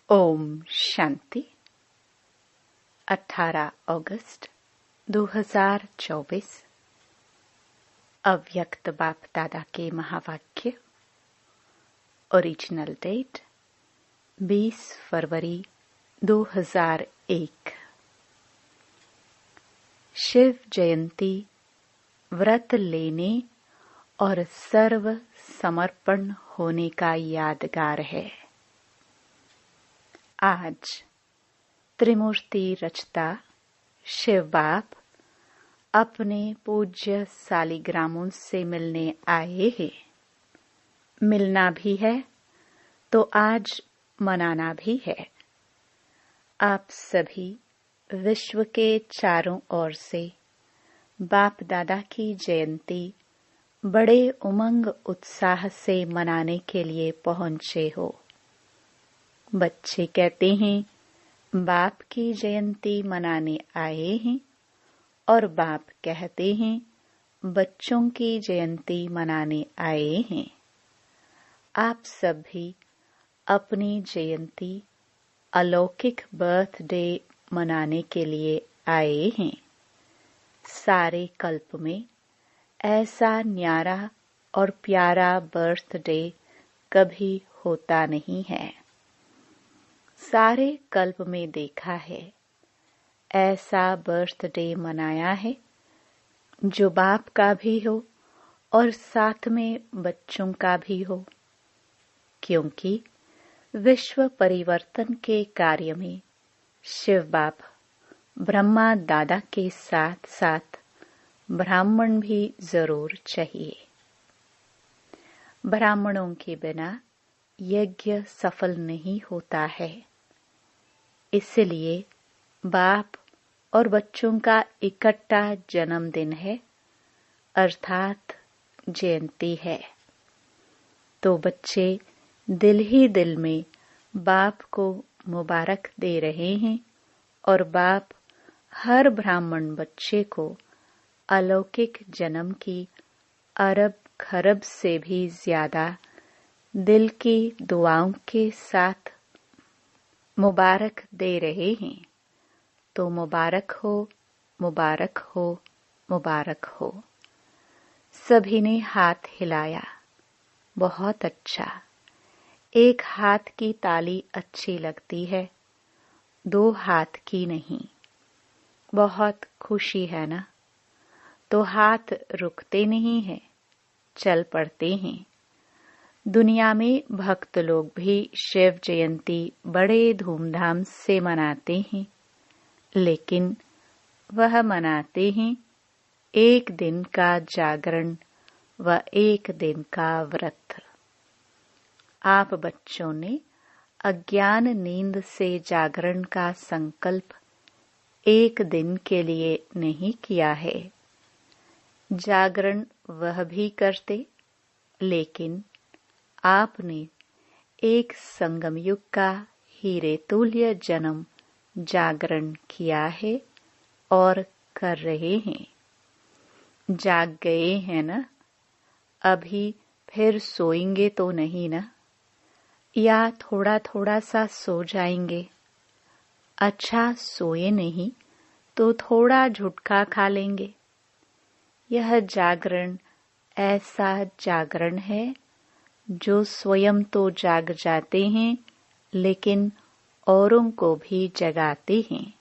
ओम शांति। 18 अगस्त 2024 अव्यक्त बाप दादा के महावाक्य। ओरिजिनल डेट 20 फरवरी 2001। शिव जयंती व्रत लेने और सर्व समर्पण होने का यादगार है। आज त्रिमूर्ति रचता शिव बाप अपने पूज्य सालिग्रामों से मिलने आए हैं। मिलना भी है तो आज मनाना भी है। आप सभी विश्व के चारों ओर से बाप दादा की जयंती बड़े उमंग उत्साह से मनाने के लिए पहुंचे हो। बच्चे कहते हैं बाप की जयंती मनाने आए हैं और बाप कहते हैं बच्चों की जयंती मनाने आए हैं। आप सब भी अपनी जयंती अलौकिक बर्थडे मनाने के लिए आए हैं। सारे कल्प में ऐसा न्यारा और प्यारा बर्थडे कभी होता नहीं है। सारे कल्प में देखा है ऐसा बर्थडे मनाया है जो बाप का भी हो और साथ में बच्चों का भी हो, क्योंकि विश्व परिवर्तन के कार्य में शिव बाप ब्रह्मा दादा के साथ साथ ब्राह्मण भी जरूर चाहिए। ब्राह्मणों के बिना यज्ञ सफल नहीं होता है। इसलिए बाप और बच्चों का इकट्ठा जन्मदिन है, अर्थात जयंती है। तो बच्चे दिल ही दिल में बाप को मुबारक दे रहे हैं और बाप हर ब्राह्मण बच्चे को अलौकिक जन्म की अरब खरब से भी ज्यादा दिल की दुआओं के साथ मुबारक दे रहे हैं। तो मुबारक हो, मुबारक हो, मुबारक हो। सभी ने हाथ हिलाया। बहुत अच्छा। एक हाथ की ताली अच्छी लगती है, 2 हाथ की नहीं। बहुत खुशी है ना? तो हाथ रुकते नहीं हैं, चल पड़ते हैं। दुनिया में भक्त लोग भी शिव जयंती बड़े धूमधाम से मनाते हैं, लेकिन वह मनाते हैं एक दिन का जागरण व एक दिन का व्रत। आप बच्चों ने अज्ञान नींद से जागरण का संकल्प एक दिन के लिए नहीं किया है। जागरण वह भी करते, लेकिन आपने एक संगम युग का हीरे तुल्य जन्म जागरण किया है और कर रहे हैं। जाग गए हैं ना? अभी फिर सोएंगे तो नहीं ना? या थोड़ा थोड़ा सा सो जाएंगे? अच्छा, सोए नहीं तो थोड़ा झुटका खा लेंगे। यह जागरण ऐसा जागरण है जो स्वयं तो जाग जाते हैं, लेकिन औरों को भी जगाते हैं।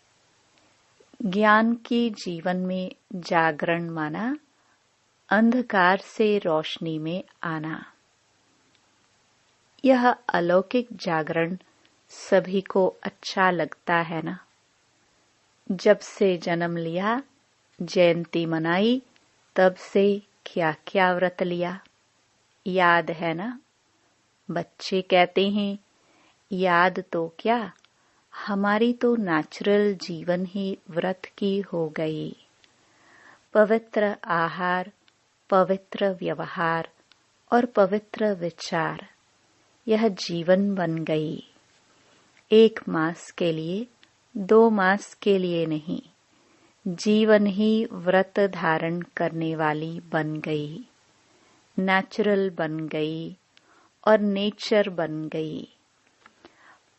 ज्ञान की जीवन में जागरण माना अंधकार से रोशनी में आना। यह अलौकिक जागरण सभी को अच्छा लगता है ना? जब से जन्म लिया, जयंती मनाई, तब से क्या क्या व्रत लिया, याद है ना? बच्चे कहते हैं याद तो क्या, हमारी तो नेचुरल जीवन ही व्रत की हो गई। पवित्र आहार, पवित्र व्यवहार और पवित्र विचार, यह जीवन बन गई। 1 मास के लिए, 2 मास के लिए नहीं, जीवन ही व्रत धारण करने वाली बन गई। नेचुरल बन गई और नेचर बन गई।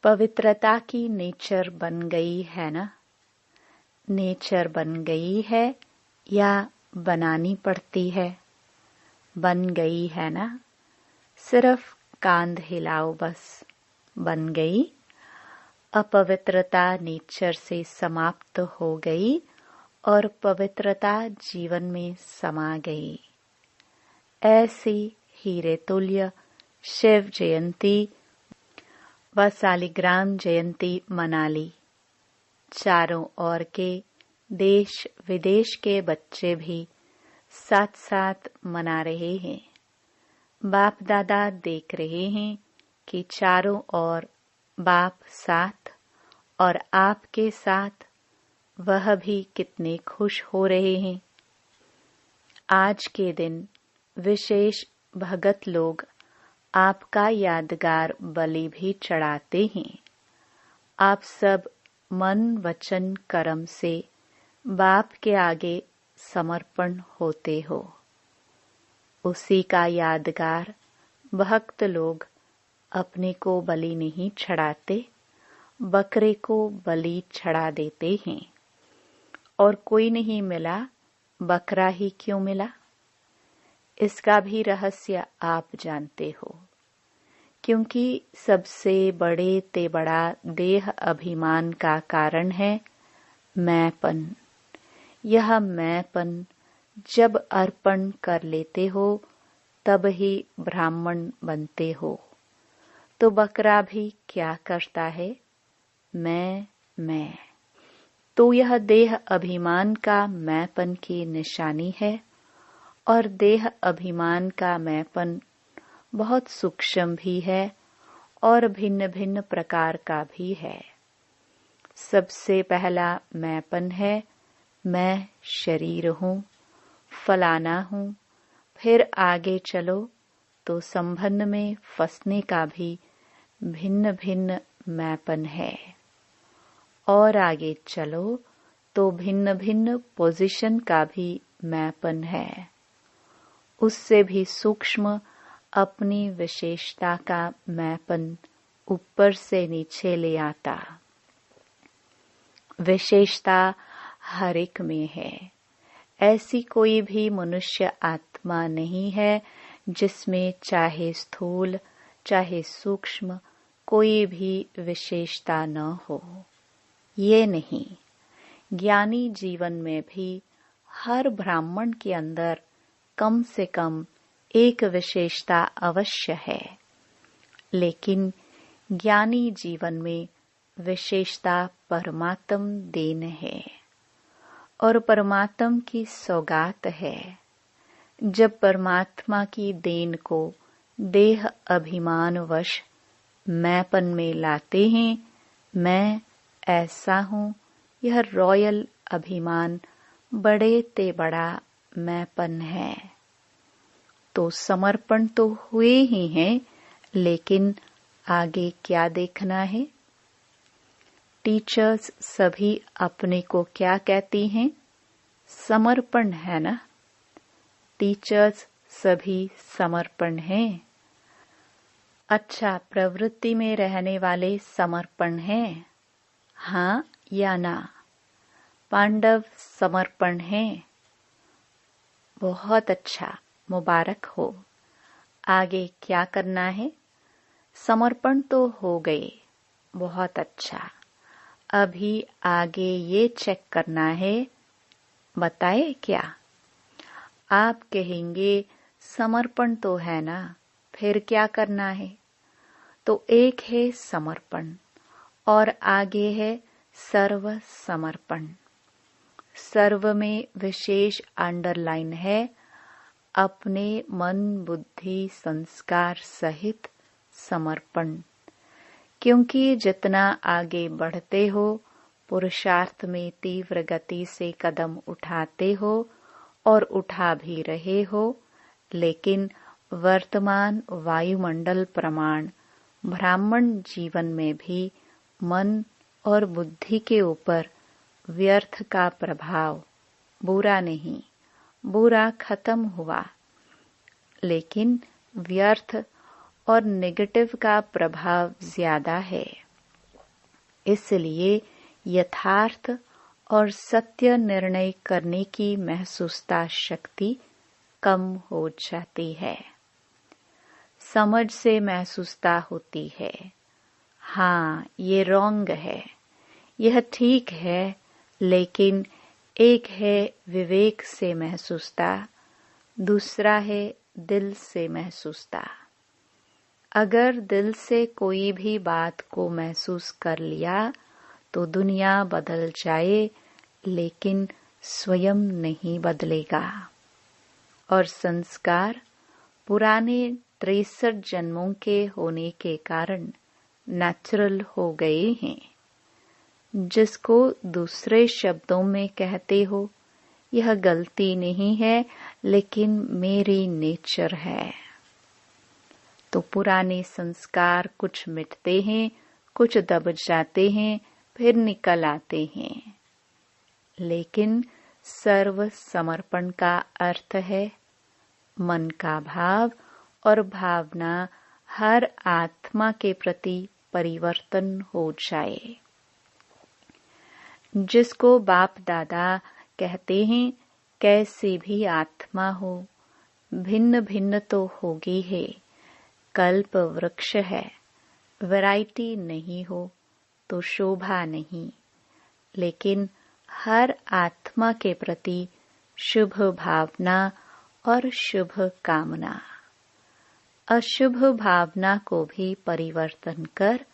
पवित्रता की नेचर बन गई है ना? नेचर बन गई है या बनानी पड़ती है? बन गई है ना? सिर्फ कांध हिलाओ बस, बन गई। अपवित्रता नेचर से समाप्त हो गई और पवित्रता जीवन में समा गई। ऐसी हीरे तुल्य शिव जयंती व शालिग्राम जयंती मना ली। चारों ओर के देश विदेश के बच्चे भी साथ साथ मना रहे हैं। बाप दादा देख रहे हैं कि चारों ओर बाप साथ और आपके साथ, वह भी कितने खुश हो रहे हैं। आज के दिन विशेष भगत लोग आपका यादगार बलि भी चढ़ाते हैं। आप सब मन वचन कर्म से बाप के आगे समर्पण होते हो। उसी का यादगार भक्त लोग अपने को बलि नहीं चढ़ाते, बकरे को बलि चढ़ा देते हैं। और कोई नहीं मिला, बकरा ही क्यों मिला? इसका भी रहस्य आप जानते हो। क्योंकि सबसे बड़े ते बड़ा देह अभिमान का कारण है मैंपन। यह मैंपन जब अर्पण कर लेते हो तब ही ब्राह्मण बनते हो। तो बकरा भी क्या करता है? मैं। तो यह देह अभिमान का मैंपन की निशानी है। और देह अभिमान का मैंपन बहुत सूक्ष्म भी है और भिन्न भिन्न प्रकार का भी है। सबसे पहला मैंपन है मैं शरीर हूँ, फलाना हूँ। फिर आगे चलो तो संबंध में फंसने का भी भिन्न भिन्न मैंपन है। और आगे चलो तो भिन्न भिन्न पोजीशन का भी मैंपन है। उससे भी सूक्ष्म अपनी विशेषता का मैंपन ऊपर से नीचे ले आता। विशेषता हर एक में है। ऐसी कोई भी मनुष्य आत्मा नहीं है जिसमें चाहे स्थूल चाहे सूक्ष्म कोई भी विशेषता न हो। ये नहीं, ज्ञानी जीवन में भी हर ब्राह्मण के अंदर कम से कम एक विशेषता अवश्य है। लेकिन ज्ञानी जीवन में विशेषता परमात्म देन है और परमात्म की सौगात है। जब परमात्मा की देन को देह अभिमानवश मैंपन में लाते हैं, मैं ऐसा हूँ, यह रॉयल अभिमान बड़े ते बड़ा मैंपन है। तो समर्पण तो हुए ही हैं, लेकिन आगे क्या देखना है? टीचर्स सभी अपने को क्या कहती हैं? समर्पण है ना? टीचर्स सभी समर्पण हैं। अच्छा, प्रवृत्ति में रहने वाले समर्पण हैं, हाँ या ना? पांडव समर्पण हैं। बहुत अच्छा, मुबारक हो। आगे क्या करना है? समर्पण तो हो गए, बहुत अच्छा। अभी आगे ये चेक करना है। बताए क्या? आप कहेंगे समर्पण तो है ना, फिर क्या करना है? तो एक है समर्पण और आगे है सर्व समर्पण। सर्व में विशेष अंडरलाइन है अपने मन बुद्धि संस्कार सहित समर्पण। क्योंकि जितना आगे बढ़ते हो, पुरुषार्थ में तीव्र गति से कदम उठाते हो और उठा भी रहे हो, लेकिन वर्तमान वायुमंडल प्रमाण ब्राह्मण जीवन में भी मन और बुद्धि के ऊपर व्यर्थ का प्रभाव, बुरा नहीं, बुरा खत्म हुआ, लेकिन व्यर्थ और नेगेटिव का प्रभाव ज्यादा है। इसलिए यथार्थ और सत्य निर्णय करने की महसूसता शक्ति कम हो जाती है। समझ से महसूसता होती है, हाँ ये रॉन्ग है, यह ठीक है, लेकिन एक है विवेक से महसूसता, दूसरा है दिल से महसूसता। अगर दिल से कोई भी बात को महसूस कर लिया तो दुनिया बदल जाए, लेकिन स्वयं नहीं बदलेगा। और संस्कार पुराने 63 जन्मों के होने के कारण नेचुरल हो गए हैं। जिसको दूसरे शब्दों में कहते हो, यह गलती नहीं है, लेकिन मेरी नेचर है। तो पुराने संस्कार कुछ मिटते हैं, कुछ दब जाते हैं, फिर निकल आते हैं। लेकिन सर्व समर्पण का अर्थ है मन का भाव और भावना हर आत्मा के प्रति परिवर्तन हो जाए। जिसको बाप दादा कहते हैं कैसी भी आत्मा हो, भिन्न भिन्न तो होगी है, कल्प वृक्ष है, वैरायटी नहीं हो तो शोभा नहीं। लेकिन हर आत्मा के प्रति शुभ भावना और शुभ कामना, अशुभ भावना को भी परिवर्तन कर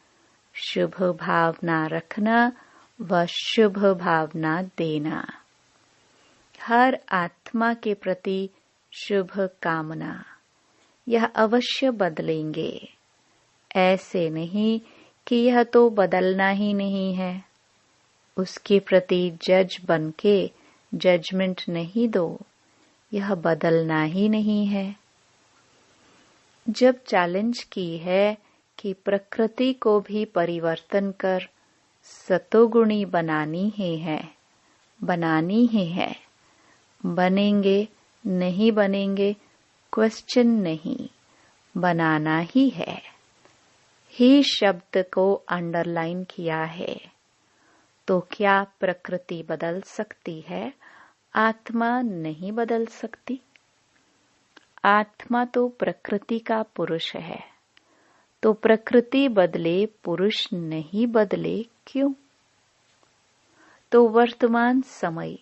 शुभ भावना रखना व शुभ भावना देना। हर आत्मा के प्रति शुभ कामना, यह अवश्य बदलेंगे। ऐसे नहीं कि यह तो बदलना ही नहीं है, उसके प्रति जज बनके जजमेंट नहीं दो, यह बदलना ही नहीं है। जब चैलेंज की है कि प्रकृति को भी परिवर्तन कर सतोगुणी बनानी ही है, बनानी ही है, बनेंगे नहीं बनेंगे क्वेश्चन नहीं, बनाना ही है ही शब्द को अंडरलाइन किया है। तो क्या प्रकृति बदल सकती है? आत्मा नहीं बदल सकती। आत्मा तो प्रकृति का पुरुष है, तो प्रकृति बदले पुरुष नहीं बदले क्यों? तो वर्तमान समय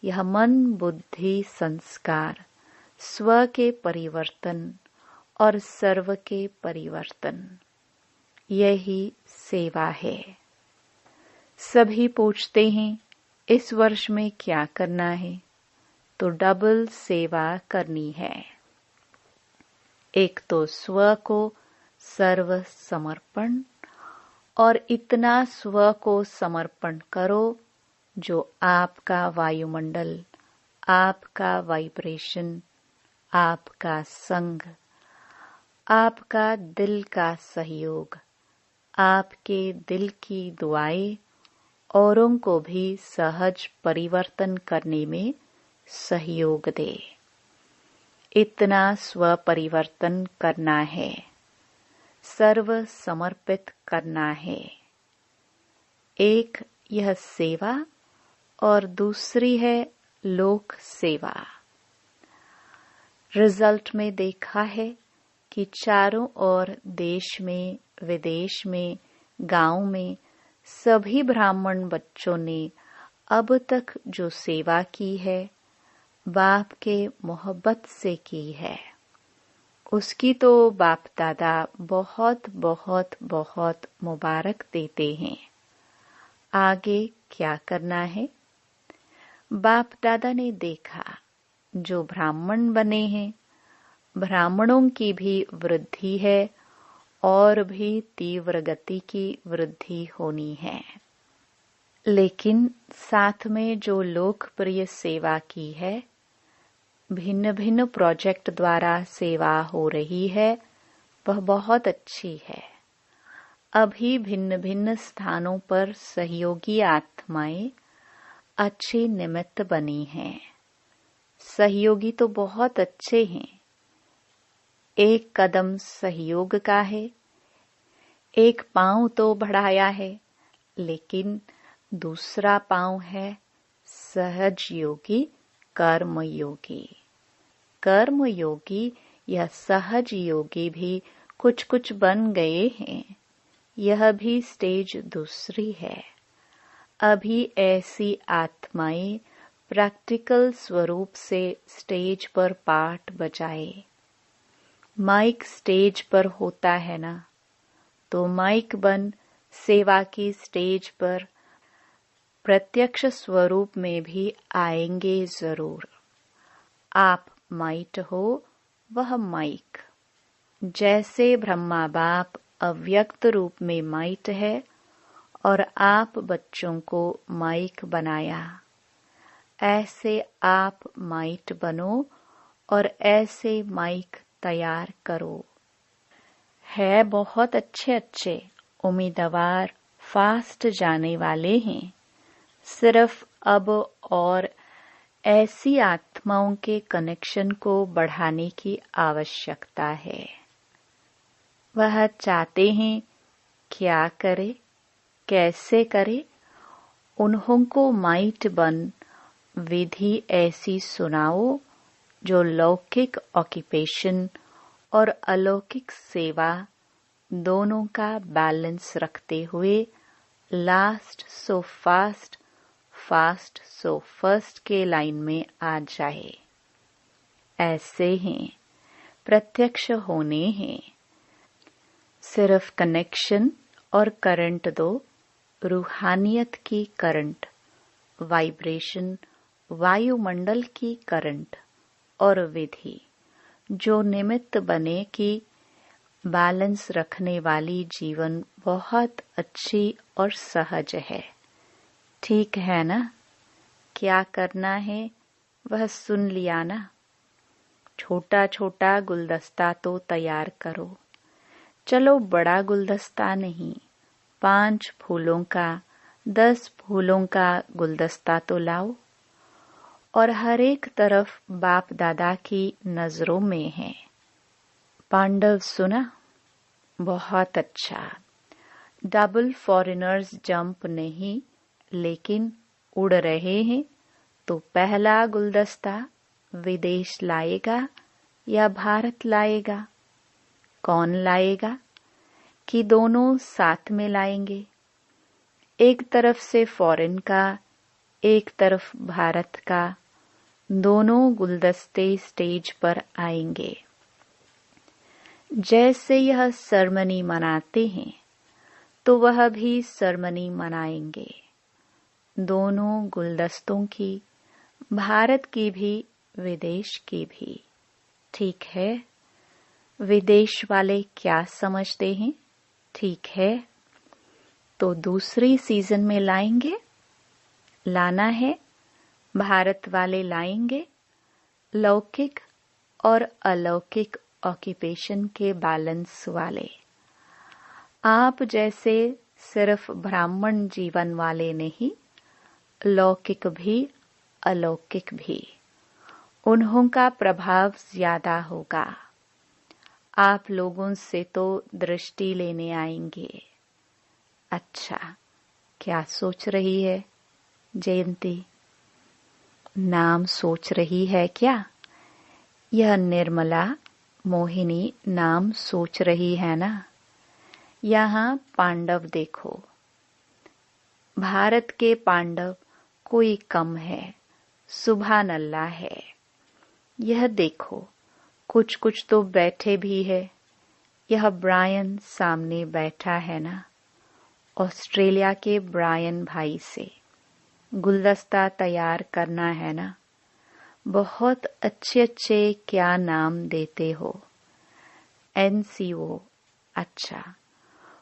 यह मन बुद्धि संस्कार स्व के परिवर्तन और सर्व के परिवर्तन, यही सेवा है। सभी पूछते हैं इस वर्ष में क्या करना है, तो डबल सेवा करनी है। एक तो स्व को सर्व समर्पण, और इतना स्व को समर्पण करो जो आपका वायुमंडल, आपका वाइब्रेशन, आपका संग, आपका दिल का सहयोग, आपके दिल की दुआएं औरों को भी सहज परिवर्तन करने में सहयोग दे। इतना स्व परिवर्तन करना है, सर्व समर्पित करना है। एक यह सेवा और दूसरी है लोक सेवा। रिजल्ट में देखा है कि चारों ओर देश में, विदेश में, गांव में सभी ब्राह्मण बच्चों ने अब तक जो सेवा की है, बाप के मोहब्बत से की है, उसकी तो बाप दादा बहुत बहुत बहुत मुबारक देते हैं। आगे क्या करना है? बाप दादा ने देखा जो ब्राह्मण बने हैं, ब्राह्मणों की भी वृद्धि है और भी तीव्र गति की वृद्धि होनी है। लेकिन साथ में जो लोकप्रिय सेवा की है, भिन्न भिन्न प्रोजेक्ट द्वारा सेवा हो रही है, वह बहुत अच्छी है। अभी भिन्न भिन्न स्थानों पर सहयोगी आत्माएं अच्छे निमित्त बनी हैं। सहयोगी तो बहुत अच्छे हैं। एक कदम सहयोग का है, एक पांव तो बढ़ाया है, लेकिन दूसरा पांव है सहज योगी, कर्म योगी। कर्म योगी या सहज योगी भी कुछ कुछ बन गए हैं। यह भी स्टेज दूसरी है। अभी ऐसी आत्माएं प्रैक्टिकल स्वरूप से स्टेज पर पाठ बजाए। माइक स्टेज पर होता है ना, तो माइक बन सेवा की स्टेज पर प्रत्यक्ष स्वरूप में भी आएंगे जरूर। आप माइट हो, वह माइक। जैसे ब्रह्मा बाप अव्यक्त रूप में माइट है और आप बच्चों को माइक बनाया, ऐसे आप माइट बनो और ऐसे माइक तैयार करो। है बहुत अच्छे अच्छे उम्मीदवार फास्ट जाने वाले हैं। सिर्फ अब और ऐसी आत्माओं के कनेक्शन को बढ़ाने की आवश्यकता है। वह चाहते हैं क्या करे, कैसे करे, उन्हों को माइट बन विधि ऐसी सुनाओ जो लौकिक ऑक्यूपेशन और अलौकिक सेवा दोनों का बैलेंस रखते हुए last so fast, fast so first के लाइन में आ जाए। ऐसे हैं, प्रत्यक्ष होने हैं। सिर्फ कनेक्शन और करंट दो, रूहानियत की करंट, वाइब्रेशन, वायुमंडल की करंट और विधि जो निमित्त बने कि बैलेंस रखने वाली जीवन बहुत अच्छी और सहज है। ठीक है ना? क्या करना है वह सुन लिया ना? छोटा छोटा गुलदस्ता तो तैयार करो। चलो बड़ा गुलदस्ता नहीं, 5 फूलों का, 10 फूलों का गुलदस्ता तो लाओ और हर एक तरफ बाप दादा की नजरों में है। पांडव सुना? बहुत अच्छा। डबल फॉरेनर्स जंप नहीं, लेकिन उड़ रहे हैं, तो पहला गुलदस्ता विदेश लाएगा या भारत लाएगा? कौन लाएगा कि दोनों साथ में लाएंगे? एक तरफ से फॉरेन का, एक तरफ भारत का, दोनों गुलदस्ते स्टेज पर आएंगे। जैसे यह सेरेमनी मनाते हैं तो वह भी सेरेमनी मनाएंगे। दोनों गुलदस्तों की, भारत की भी विदेश की भी। ठीक है? विदेश वाले क्या समझते हैं? ठीक है, तो दूसरी सीजन में लाएंगे? लाना है। भारत वाले लाएंगे लौकिक और अलौकिक ऑक्यूपेशन के बैलेंस वाले। आप जैसे सिर्फ ब्राह्मण जीवन वाले नहीं, लौकिक भी अलौकिक भी, उन्हों का प्रभाव ज्यादा होगा। आप लोगों से तो दृष्टि लेने आएंगे। अच्छा, क्या सोच रही है जयंती? नाम सोच रही है क्या? यह निर्मला मोहिनी नाम सोच रही है ना? यहाँ पांडव देखो, भारत के पांडव कोई कम है, सुभान अल्लाह है। यह देखो, कुछ कुछ तो बैठे भी है। यह ब्रायन सामने बैठा है ना, ऑस्ट्रेलिया के ब्रायन भाई से गुलदस्ता तैयार करना है ना। बहुत अच्छे अच्छे क्या नाम देते हो? NCO। अच्छा,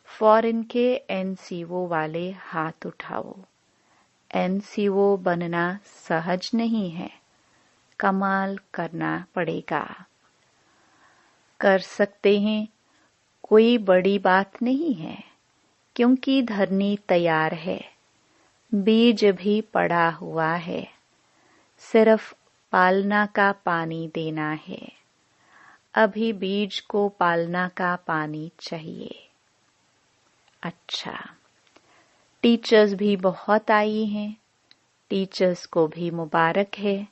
फॉरेन के NCO वाले हाथ उठाओ। NCO बनना सहज नहीं है, कमाल करना पड़ेगा। कर सकते हैं, कोई बड़ी बात नहीं है, क्योंकि धरनी तैयार है, बीज भी पड़ा हुआ है, सिर्फ पालना का पानी देना है। अभी बीज को पालना का पानी चाहिए। अच्छा, टीचर्स भी बहुत आई हैं, टीचर्स को भी मुबारक है।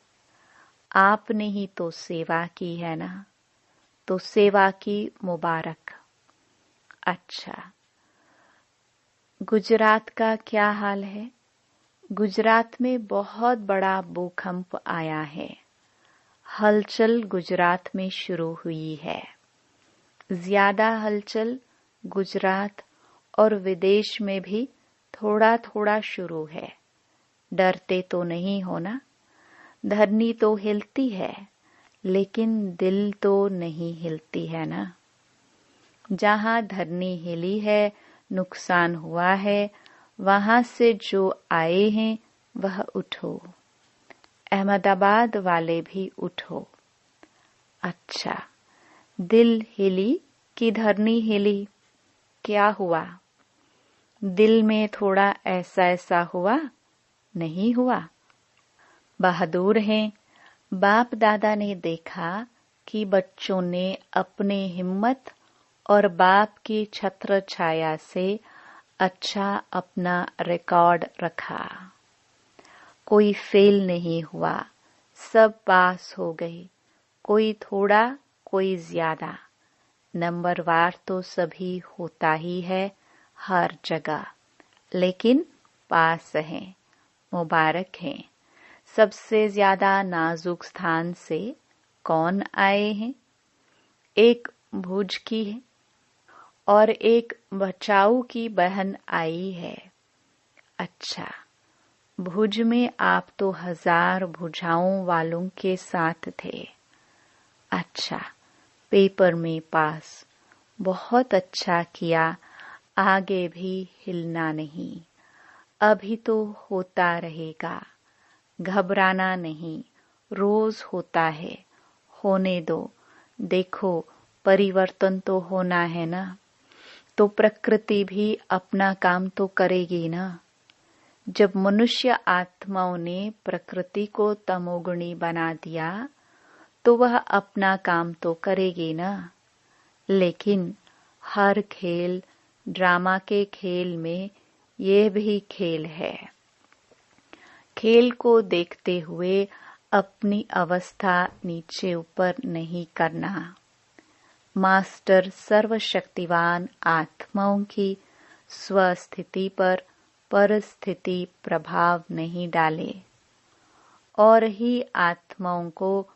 आपने ही तो सेवा की है ना, तो सेवा की मुबारक। अच्छा, गुजरात का क्या हाल है? गुजरात में बहुत बड़ा भूकंप आया है। हलचल गुजरात में शुरू हुई है। ज्यादा हलचल गुजरात और विदेश में भी थोड़ा थोड़ा शुरू है। डरते तो नहीं हो ना? धरनी तो हिलती है, लेकिन दिल तो नहीं हिलती है ना। जहां धरनी हिली है, नुकसान हुआ है, वहां से जो आए हैं वह उठो। अहमदाबाद वाले भी उठो। अच्छा, दिल हिली कि धरनी हिली? क्या हुआ? दिल में थोड़ा ऐसा ऐसा हुआ? नहीं हुआ? बहादुर हैं। बाप दादा ने देखा कि बच्चों ने अपने हिम्मत और बाप की छत्र छाया से अच्छा अपना रिकॉर्ड रखा। कोई फेल नहीं हुआ, सब पास हो गए। कोई थोड़ा, कोई ज्यादा। नंबरवार तो सभी होता ही है हर जगह, लेकिन पास हैं, मुबारक हैं। सबसे ज्यादा नाजुक स्थान से कौन आए हैं? एक भुज की है और एक बचाऊ की बहन आई है। अच्छा, भुज में आप तो 1000 भुजाओं वालों के साथ थे। अच्छा, पेपर में पास, बहुत अच्छा किया। आगे भी हिलना नहीं, अभी तो होता रहेगा। घबराना नहीं, रोज होता है, होने दो। देखो, परिवर्तन तो होना है ना, तो प्रकृति भी अपना काम तो करेगी ना। जब मनुष्य आत्माओं ने प्रकृति को तमोगुणी बना दिया, तो वह अपना काम तो करेगी ना। लेकिन हर खेल, ड्रामा के खेल में ये भी खेल है। खेल को देखते हुए अपनी अवस्था नीचे ऊपर नहीं करना। मास्टर सर्वशक्तिवान आत्माओं की स्वस्थिति पर परिस्थिति प्रभाव नहीं डाले और ही आत्माओं को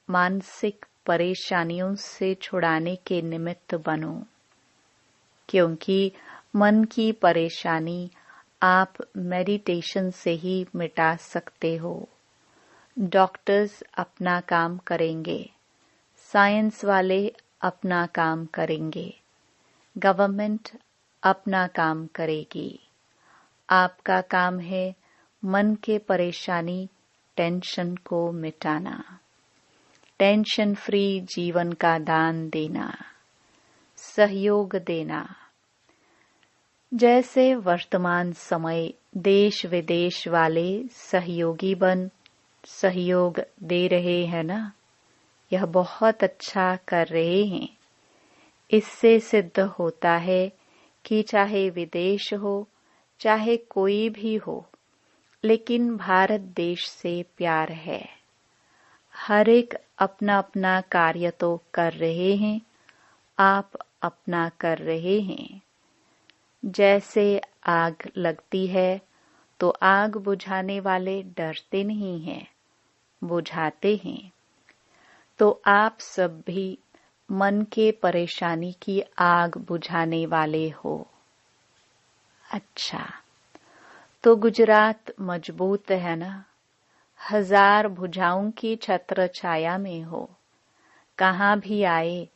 मानसिक परेशानियों से छुड़ाने के निमित्त बनो, क्योंकि मन की परेशानी आप मेडिटेशन से ही मिटा सकते हो। डॉक्टर्स अपना काम करेंगे, साइंस वाले अपना काम करेंगे, गवर्नमेंट अपना काम करेगी। आपका काम है मन के परेशानी, टेंशन को मिटाना, टेंशन फ्री जीवन का दान देना, सहयोग देना। जैसे वर्तमान समय देश विदेश वाले सहयोगी बन सहयोग दे रहे हैं ना, यह बहुत अच्छा कर रहे हैं। इससे सिद्ध होता है कि चाहे विदेश हो, चाहे कोई भी हो, लेकिन भारत देश से प्यार है। हर एक अपना अपना कार्य तो कर रहे हैं, आप अपना कर रहे हैं। जैसे आग लगती है तो आग बुझाने वाले डरते नहीं हैं, बुझाते हैं। तो आप सब भी मन के परेशानी की आग बुझाने वाले हो। अच्छा, तो गुजरात मजबूत है ना? 1000 भुजाओं की छत्र छाया में हो। कहाँ भी आए,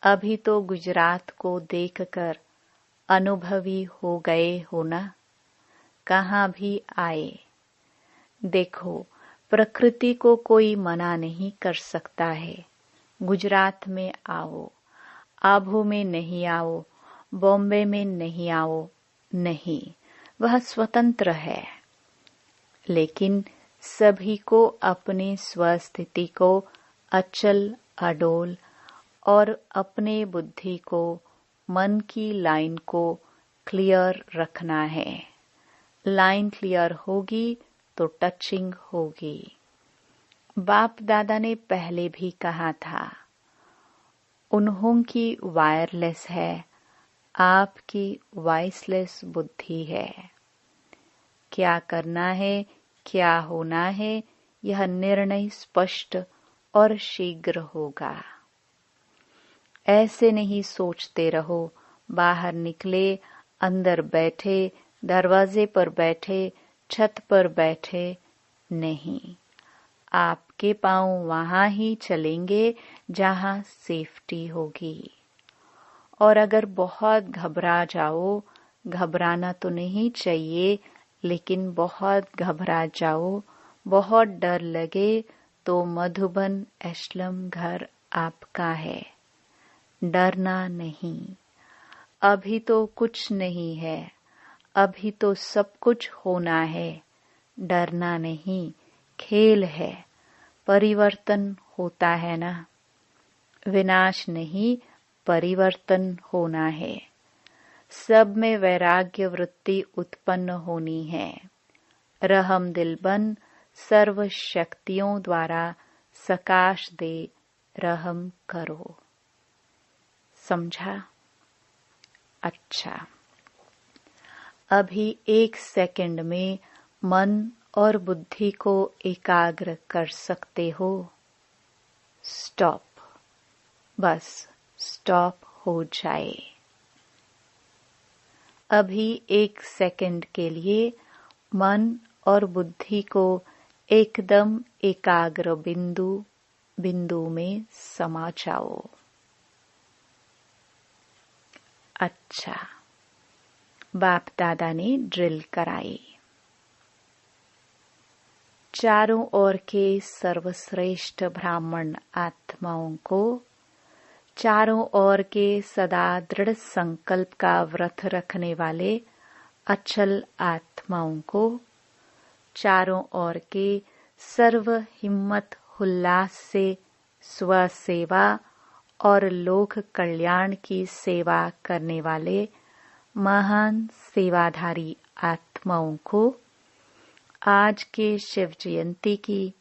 अभी तो गुजरात को देखकर अनुभवी हो गए हो ना? कहाँ भी आए, देखो, प्रकृति को कोई मना नहीं कर सकता है। गुजरात में आओ, आबू में नहीं आओ, बॉम्बे में नहीं आओ, नहीं, वह स्वतंत्र है। लेकिन सभी को अपनी स्वस्थिति को अचल अडोल और अपने बुद्धि को, मन की लाइन को क्लियर रखना है। लाइन क्लियर होगी तो टचिंग होगी। बाप दादा ने पहले भी कहा था, उन्हों की वायरलेस है, आपकी वॉइसलेस बुद्धि है। क्या करना है, क्या होना है, यह निर्णय स्पष्ट और शीघ्र होगा। ऐसे नहीं सोचते रहो, बाहर निकले, अंदर बैठे, दरवाजे पर बैठे, छत पर बैठे, नहीं। आपके पांव वहां ही चलेंगे जहां सेफ्टी होगी। और अगर बहुत घबरा जाओ, घबराना तो नहीं चाहिए, लेकिन बहुत घबरा जाओ, बहुत डर लगे, तो मधुबन एशलम घर आपका है। डरना नहीं। अभी तो कुछ नहीं है, अभी तो सब कुछ होना है। डरना नहीं, खेल है, परिवर्तन होता है ना। विनाश नहीं, परिवर्तन होना है। सब में वैराग्य वृत्ति उत्पन्न होनी है। रहम दिल बन सर्व शक्तियों द्वारा सकाश दे रहम करो। समझा? अच्छा, अभी 1 सेकंड में मन और बुद्धि को एकाग्र कर सकते हो। स्टॉप, बस स्टॉप हो जाए। अभी 1 सेकंड के लिए मन और बुद्धि को एकदम एकाग्र बिंदु में समा जाओ। अच्छा, बाप दादा ने ड्रिल कराई। चारों ओर के सर्वश्रेष्ठ ब्राह्मण आत्माओं को, चारों ओर के सदा दृढ़ संकल्प का व्रत रखने वाले अचल आत्माओं को, चारों ओर के सर्व हिम्मत उल्लास से स्वसेवा और लोक कल्याण की सेवा करने वाले महान सेवाधारी आत्माओं को आज के शिव जयंती की,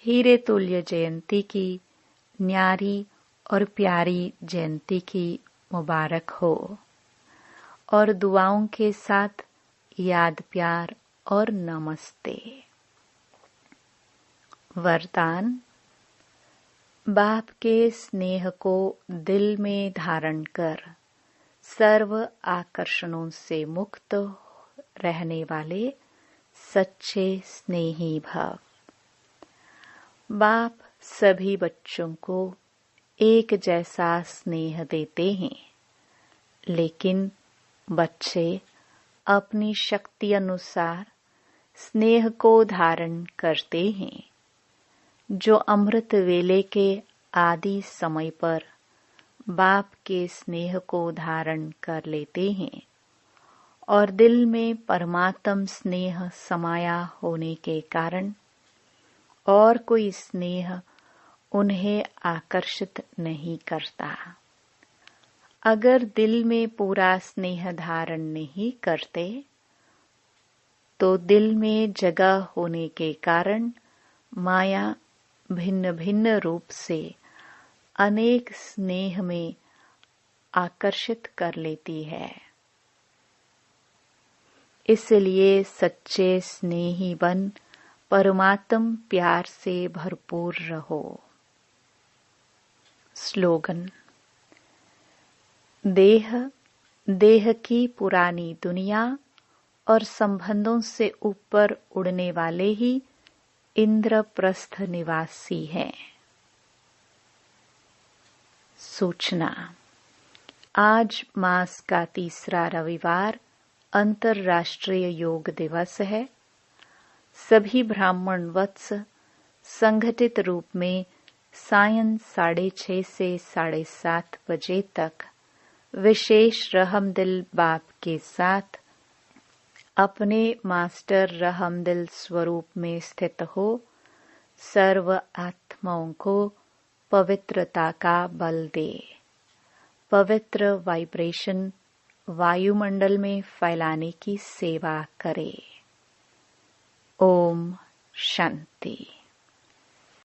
हीरे तुल्य जयंती की, न्यारी और प्यारी जयंती की मुबारक हो। और दुआओं के साथ याद प्यार और नमस्ते। वरदान। बाप के स्नेह को दिल में धारण कर सर्व आकर्षणों से मुक्त रहने वाले सच्चे स्नेही भव। बाप सभी बच्चों को एक जैसा स्नेह देते हैं, लेकिन बच्चे अपनी शक्ति अनुसार स्नेह को धारण करते हैं, जो अमृत वेले के आदि समय पर बाप के स्नेह को धारण कर लेते हैं और दिल में परमात्म स्नेह समाया होने के कारण और कोई स्नेह उन्हें आकर्षित नहीं करता। अगर दिल में पूरा स्नेह धारण नहीं करते, तो दिल में जगह होने के कारण माया भिन्न भिन्न रूप से अनेक स्नेह में आकर्षित कर लेती है। इसलिए सच्चे स्नेही बन परमात्म प्यार से भरपूर रहो। स्लोगन। देह की पुरानी दुनिया और संबंधों से ऊपर उड़ने वाले ही इंद्रप्रस्थ निवासी हैं। सूचना। आज मास का तीसरा रविवार अंतर्राष्ट्रीय योग दिवस है। सभी ब्राह्मण वत्स संगठित रूप में सायं 6:30 से 7:30 बजे तक विशेष रहमदिल बाप के साथ अपने मास्टर रहमदिल स्वरूप में स्थित हो सर्व आत्माओं को पवित्रता का बल दे। पवित्र वाइब्रेशन वायुमंडल में फैलाने की सेवा करे। ओम शांति।